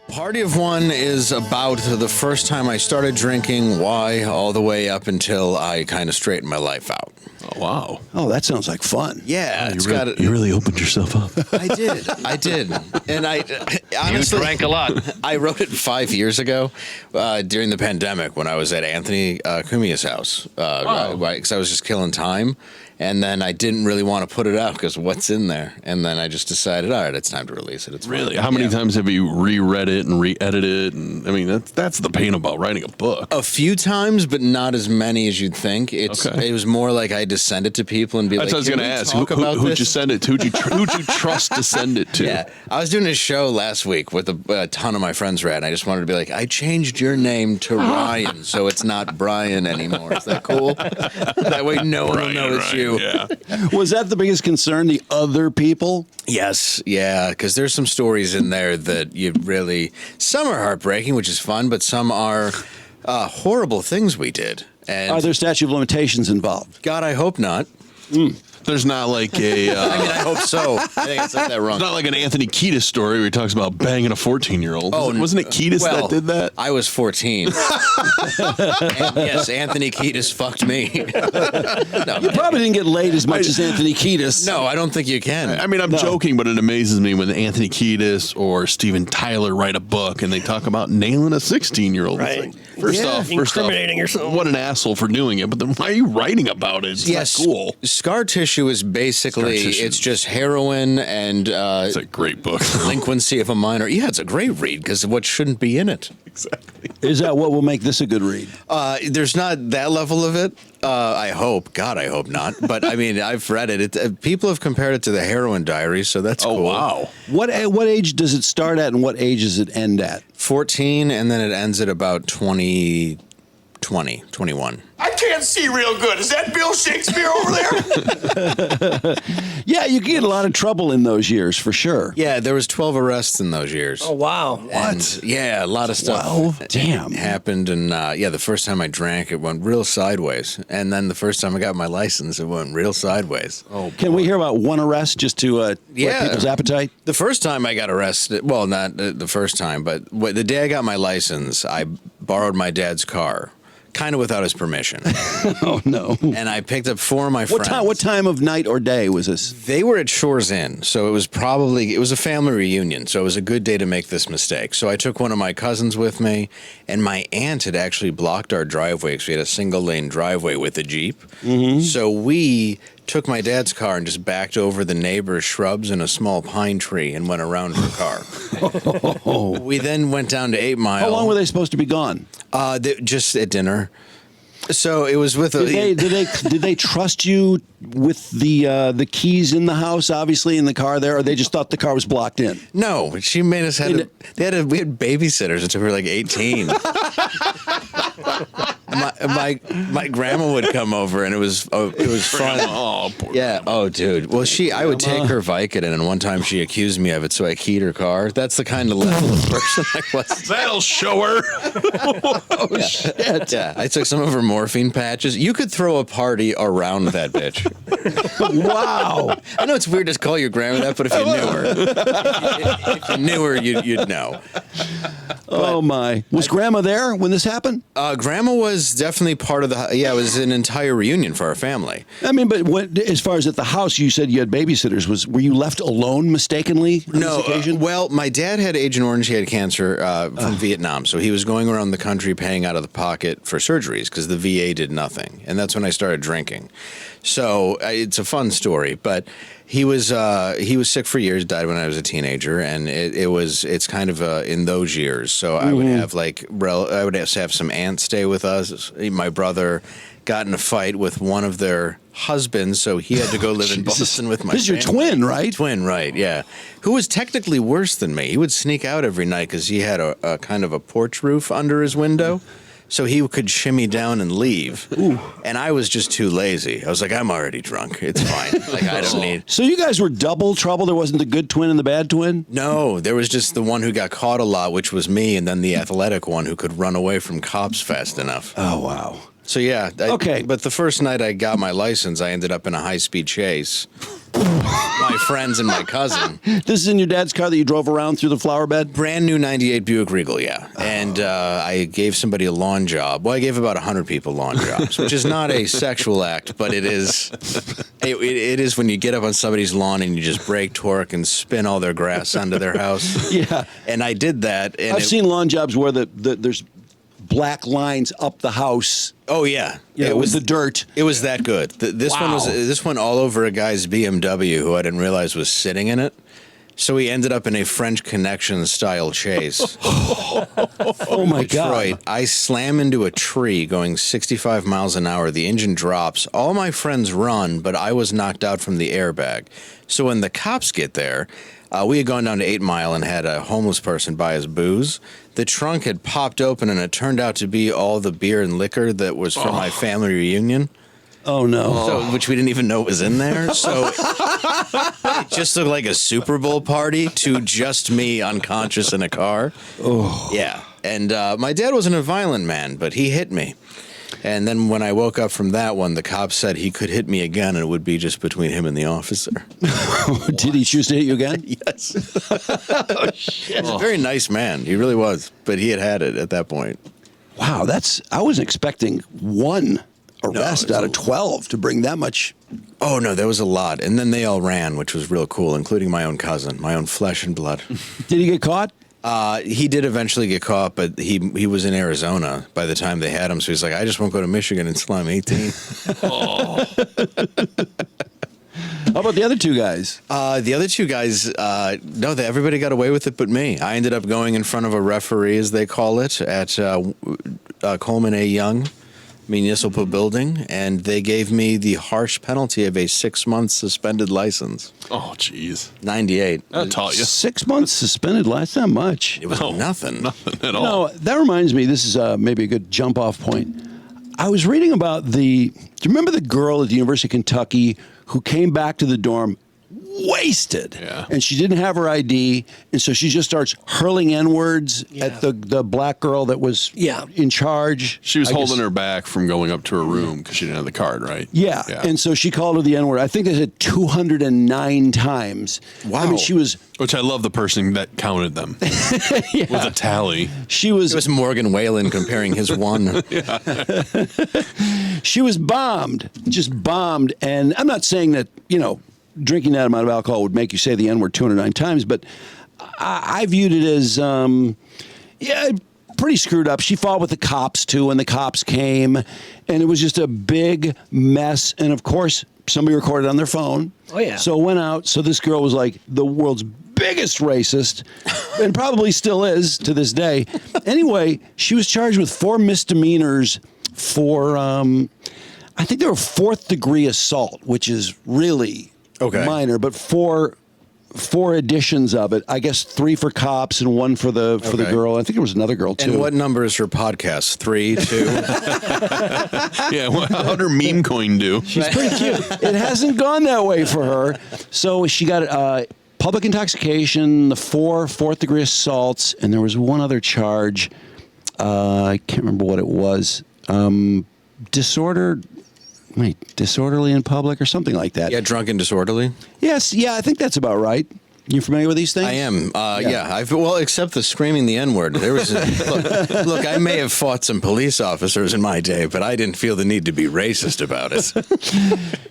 Party of One is about the first time I started drinking, why, all the way up until I kind of straightened my life out. Oh, wow. Oh, that sounds like fun. Yeah, You really opened yourself up. I did. And I honestly, You drank a lot. I wrote it 5 years ago during the pandemic when I was at Anthony Cumia's house because I was just killing time. And then I didn't really want to put it out because what's in there? And then I just decided, all right, it's time to release it. It's Really? fine. How many times have you reread it and re-edited it? And I mean, that's the pain about writing a book. A few times, but not as many as you'd think. Okay. It was more like I had to send it to people and be That's like, what I was going to ask. Who'd you send it to? Who'd you trust to send it to? Yeah, I was doing a show last week with a ton of my friends were at, and I just wanted to be like, I changed your name to Ryan, so it's not Brian anymore. Is that cool? That way no one will know it's you. Yeah. Was that the biggest concern, the other people? Yes, yeah, because there's some stories in there that you really, some are heartbreaking, which is fun, but some are horrible things we did. And Are there statute of limitations involved? God, I hope not. There's not like a... I mean, I hope so. I think I said that wrong. It's not like an Anthony Kiedis story where he talks about banging a 14-year-old. Oh, wasn't it Kiedis that did that? I was 14. And yes, Anthony Kiedis fucked me. No, You probably didn't get laid as much as Anthony Kiedis. no, I don't think you can. I mean, I'm joking, but it amazes me when Anthony Kiedis or Steven Tyler write a book and they talk about nailing a 16-year-old. Right. First off, Incriminating yourself. what an asshole for doing it. But then why are you writing about it? It's Yes, not cool. Scar Tissue is basically, Scar Tissue. it's just heroin and It's a great book. delinquency of a minor. Yeah, it's a great read because of what shouldn't be in it. Exactly. Is that what will make this a good read? There's not that level of it. I hope. God, I hope not. But I mean, I've read it. People have compared it to the Heroin Diaries, so that's cool. Wow. What age does it start at and what age does it end at? 14, and then it ends at about 20, 21. I can't see real good. Is that Bill Shakespeare over there? Yeah, you can get a lot of trouble in those years, for sure. Yeah, there was 12 arrests in those years. Oh, wow. What? Yeah, a lot of stuff 12? Damn. happened. And the first time I drank, it went real sideways. And then the first time I got my license, it went real sideways. Oh, Can we hear about one arrest just to whet people's appetite? The first time I got arrested, well, not the first time, but the day I got my license, I borrowed my dad's car, kind of without his permission. Oh, no. And I picked up 4 of my friends. What time of night or day was this? They were at Shores Inn, so it was a family reunion, so it was a good day to make this mistake. So I took one of my cousins with me, and my aunt had actually blocked our driveway because we had a single-lane driveway with a Jeep. Mm-hmm. So we took my dad's car and just backed over the neighbor's shrubs and a small pine tree and went around her car. We then went down to 8 Mile. How long were they supposed to be gone? Just at dinner. So it was with Did they trust you with the keys in the house, obviously in the car there, or they just thought the car was blocked in? No, she made us we had babysitters until we were like 18. my grandma would come over and it was fun. Oh, poor Yeah. Oh, dude. Well, I would take her Vicodin, and one time she accused me of it, so I keyed her car. That's the kind of level of person I was. That'll show her. Oh, shit. Yeah, I took some of her morphine patches. You could throw a party around that bitch. Wow. I know it's weird to call your grandma that, but if you knew her, if you knew her, you'd know. Oh, my. Was Grandma there when this happened? Grandma was definitely part of it was an entire reunion for our family. I mean, but as far as at the house, you said you had babysitters. Were you left alone mistakenly on No, this occasion? well, my dad had Agent Orange. He had cancer from Vietnam, so he was going around the country paying out of the pocket for surgeries because the VA did nothing, and that's when I started drinking. So it's a fun story, but he was sick for years, died when I was a teenager, and it's kind of in those years. So I would have I would have to have some aunts stay with us. My brother got in a fight with one of their husbands, so he had to go live in Boston with my This is your family. twin, right? Twin, right, yeah. Who was technically worse than me. He would sneak out every night because he had a kind of a porch roof under his window. So he could shimmy down and leave. Ooh. And I was just too lazy. I was like, I'm already drunk. It's fine. Like, I don't need... So you guys were double trouble? There wasn't the good twin and the bad twin? No, there was just the one who got caught a lot, which was me, and then the athletic one who could run away from cops fast enough. Oh, wow. So, yeah. Okay. But the first night I got my license, I ended up in a high-speed chase my friends and my cousin. This is in your dad's car that you drove around through the flower bed? Brand new 98 Buick Regal, yeah. And I gave somebody a lawn job. Well, I gave about 100 people lawn jobs, which is not a sexual act, but it is. It is when you get up on somebody's lawn and you just break torque and spin all their grass onto their house. Yeah. And I did that. And I've seen lawn jobs where there's black lines up the house. Oh yeah, It was the dirt. It was that good. This one Wow. was this went all over a guy's BMW who I didn't realize was sitting in it. So he ended up in a French Connection style chase. Oh my Detroit. God. I slam into a tree going 65 miles an hour. The engine drops. All my friends run, but I was knocked out from the airbag. So when the cops get there, we had gone down to 8 Mile and had a homeless person buy us booze. The trunk had popped open and it turned out to be all the beer and liquor that was from my family reunion. Oh no. So, which we didn't even know was in there. So it just looked like a Super Bowl party to just me unconscious in a car. Oh. Yeah. And my dad wasn't a violent man, but he hit me. And then when I woke up from that one, the cop said he could hit me again and it would be just between him and the officer. Did he choose to hit you again? Yes. He's a very nice man. He really was. But he had it at that point. Wow, I wasn't expecting one arrest it's out a- of 12 to bring that much. Oh, no, there was a lot. And then they all ran, which was real cool, including my own cousin, my own flesh and blood. Did he get caught? He did eventually get caught, but he was in Arizona by the time they had him. So he's like, I just won't go to Michigan until I'm 18. How about the other two guys? The other two guys, no, everybody got away with it but me. I ended up going in front of a referee, as they call it, at Coleman A. Young Municipal Building, and they gave me the harsh penalty of a 6-month suspended license. Oh, jeez. 98. That taught you. 6 months suspended. Last not much. It was nothing. Nothing at all. No, that reminds me. This is maybe a good jump off point. I was reading about do you remember the girl at the University of Kentucky who came back to the dorm wasted? Yeah. And she didn't have her ID, and so she just starts hurling N-words at the black girl that was in charge. She was I holding guess- her back from going up to her room because she didn't have the card, right? Yeah. And so she called her the N-word. I think they said 209 times. Wow. I mean, she was Which I love the person that counted them with a tally. she was It was Morgan Whalen comparing his one. she was bombed, just bombed. And I'm not saying that, drinking that amount of alcohol would make you say the N-word 209 times, but I viewed it as, pretty screwed up. She fought with the cops, too, when the cops came, and it was just a big mess. And, of course, somebody recorded on their phone. Oh, yeah. So it went out. So this girl was like the world's biggest racist, and probably still is to this day. Anyway, she was charged with 4 misdemeanors for, I think they were 4th-degree assault, which is really minor, but four editions of it. I guess 3 for cops and 1 for the girl. I think there was another girl too. And what number is her podcast? 3, 2? Yeah, how'd her meme coin do? She's pretty cute. It hasn't gone that way for her. So she got public intoxication, the 4 4th-degree assaults, and there was one other charge. I can't remember what it was. Disorderly in public or something like that. Yeah, drunk and disorderly. Yes, yeah, I think that's about right. You familiar with these things? I am. Well, except the screaming the N-word. There was look, I may have fought some police officers in my day, but I didn't feel the need to be racist about it.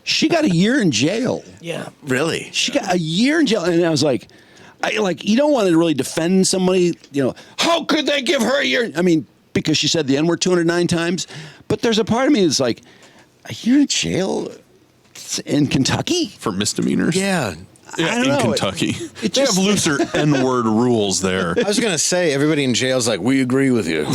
She got a year in jail. Yeah. Really? She got a year in jail, and I was like, you don't want to really defend somebody. How could they give her a year? I mean, because she said the N-word 209 times. But there's a part of me that's like, a year in jail in Kentucky? For misdemeanors? Yeah. Yeah, I don't in know. Kentucky. It They just- have looser N-word rules there. I was going to say, everybody in jail's like, we agree with you.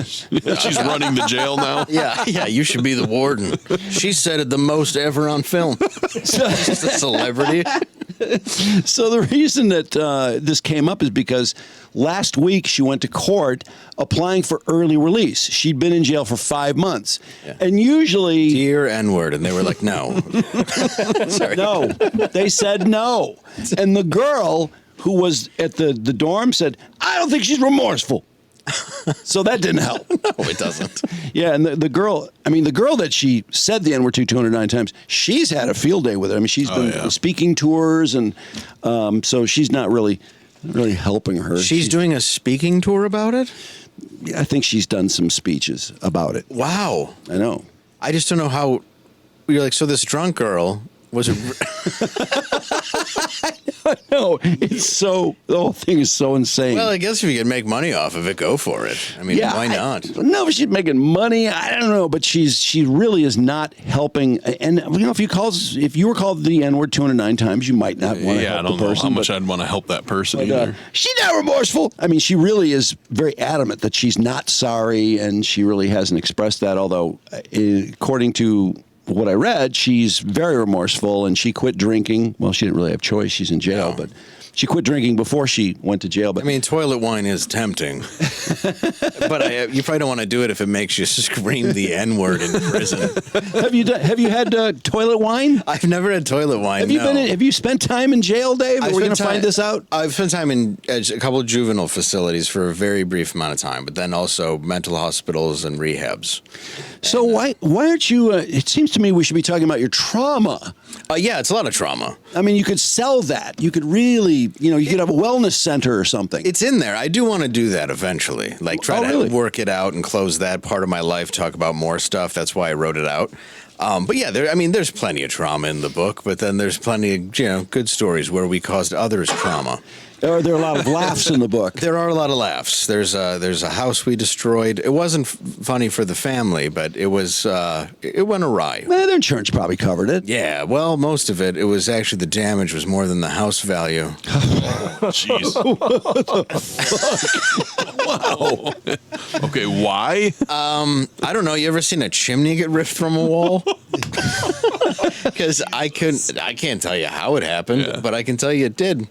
She's running the jail now. Yeah, you should be the warden. She said it the most ever on film. She's a celebrity. So the reason that this came up is because last week she went to court applying for early release. She'd been in jail for 5 months. Yeah. And usually... Dear N-word. And they were like, no. Sorry. No. They said no. And the girl who was at the dorm said, I don't think she's remorseful. So that didn't help. No, it doesn't. Yeah, and the girl that she said the N-word to 209 times, she's had a field day with it. I mean, she's been speaking tours, and so she's not really helping her. She's doing a speaking tour about it? I think she's done some speeches about it. Wow. I know. I just don't know how. You're like, so this drunk girl was a. No, it's so, the whole thing is so insane. Well, I guess if you can make money off of it, go for it. I mean, why not? No, she's making money. I don't know, but she really is not helping. And if you were called the N-word 209 times, you might not want to help I don't the person. know how much I'd want to help that person either. She's not remorseful. I mean, she really is very adamant that she's not sorry, and she really hasn't expressed that. Although, according to what I read, she's very remorseful, and she quit drinking. Well, she didn't really have choice. She's in jail, but she quit drinking before she went to jail. But I mean, toilet wine is tempting, but you probably don't want to do it if it makes you scream the N-word in prison. Have you had toilet wine? I've never had toilet wine. Have you spent time in jail, Dave? We're going to find this out. I've spent time in a couple of juvenile facilities for a very brief amount of time, but then also mental hospitals and rehabs. So why aren't you? It seems to me we should be talking about your trauma. Yeah, it's a lot of trauma. I mean, you could sell that. You could really, you could have a wellness center or something. It's in there. I do want to do that eventually. Like try to work it out and close that part of my life, talk about more stuff. That's why I wrote it out. But yeah, there's plenty of trauma in the book, but then there's plenty of, good stories where we caused others trauma. Are there a lot of laughs in the book? There are a lot of laughs. There's a house we destroyed. It wasn't funny for the family, but it was it went awry. Their insurance probably covered it. Yeah, well, most of it. It was actually the damage was more than the house value. Jeez. Wow. Okay, why? I don't know. You ever seen a chimney get ripped from a wall? Because I can't tell you how it happened, but I can tell you it did.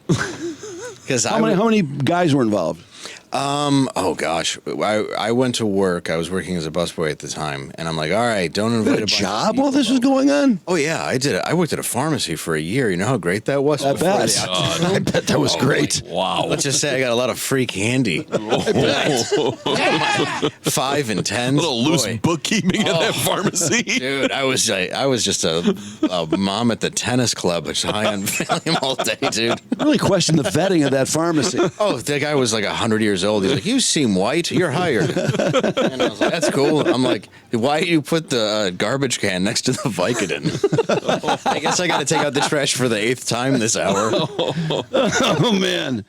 How many guys were involved? Oh gosh, I went to work. I was working as a busboy at the time, and I'm like, all right, don't invite a job while this was going on. Oh yeah, I did it. I worked at a pharmacy for a year. You know how great that was? I bet. I bet that was great. Wow. Let's just say I got a lot of free candy. 5 and 10s. A little loose bookkeeping at that pharmacy. Dude, I was just a mom at the tennis club, which high on Valium all day, dude. I really questioned the vetting of that pharmacy. Oh, that guy was like 100 years old. He's like, you seem white. You're hired. And I was like, that's cool. I'm like, why do you put the garbage can next to the Vicodin? I guess I got to take out the trash for the 8th time this hour. Oh, man.